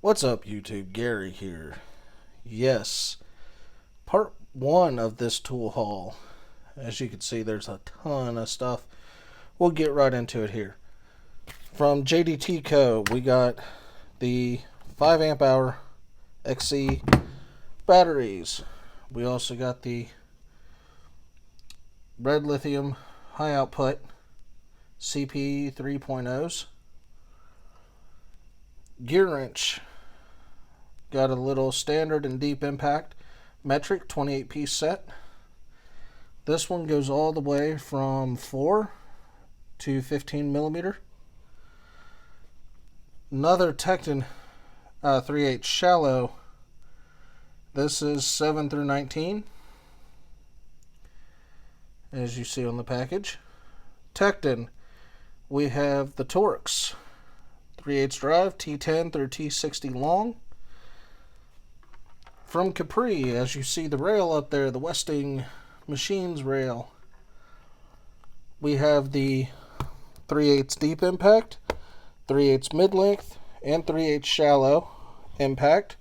What's up, YouTube? Gary here. Yes, part one of this tool haul. As you can see, there's a ton of stuff. We'll get right into it here. From JDT Co, we got the 5 amp hour XC batteries. We also got the Red Lithium high output CP 3.0s. GearWrench got a little standard and deep impact metric 28-piece set. This one goes all the way from 4 to 15 millimeter. Another Tekton 3/8 shallow. This is 7 through 19, as you see on the package. Tekton, we have the Torx 3/8 drive, T10 through T60 long. From Capri, as you see the rail up there, the Westing Machines rail, we have the 3/8 deep impact, 3/8 mid-length, and 3/8 shallow impact.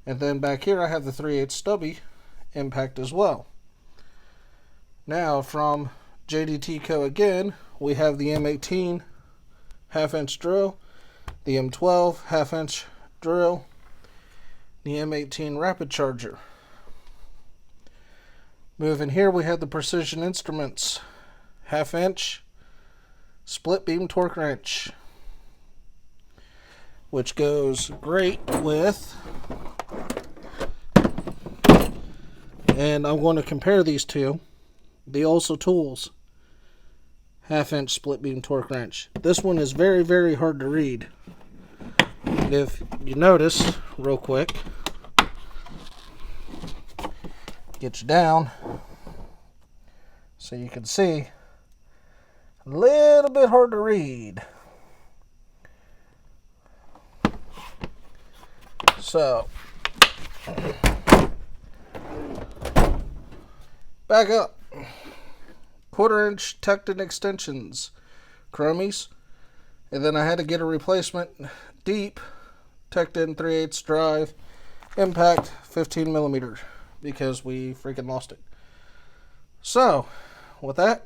And then back here I have the 3/8 stubby impact as well. Now from JDT Co again, we have the M18 half-inch drill, the M12 half-inch drill, the M18 rapid charger. Moving here, we have the Precision Instruments half-inch split beam torque wrench, which goes great with, and I'm going to compare these two, the Also Tools half-inch split beam torque wrench. This one is very, very hard to read. If you notice, real quick, get you down so you can see, a little bit hard to read. So, back up. 1/4-inch Tekton extensions, chromies, and then I had to get a replacement deep Tekton 3/8 drive impact 15 millimeter because we freaking lost it. So, with that,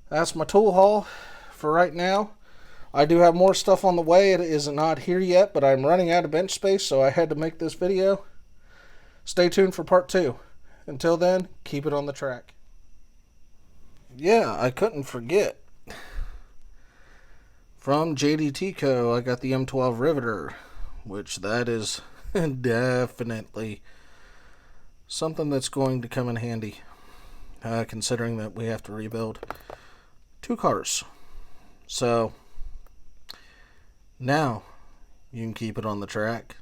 that's my tool haul for right now. I do have more stuff on the way. It is not here yet, but I'm running out of bench space, so I had to make this video. Stay tuned for part 2. Until then, keep it on the track. Yeah, I couldn't forget. From JDT Co, I got the M12 Riveter, which that is definitely something that's going to come in handy, considering that we have to rebuild 2 cars. So, now you can keep it on the track.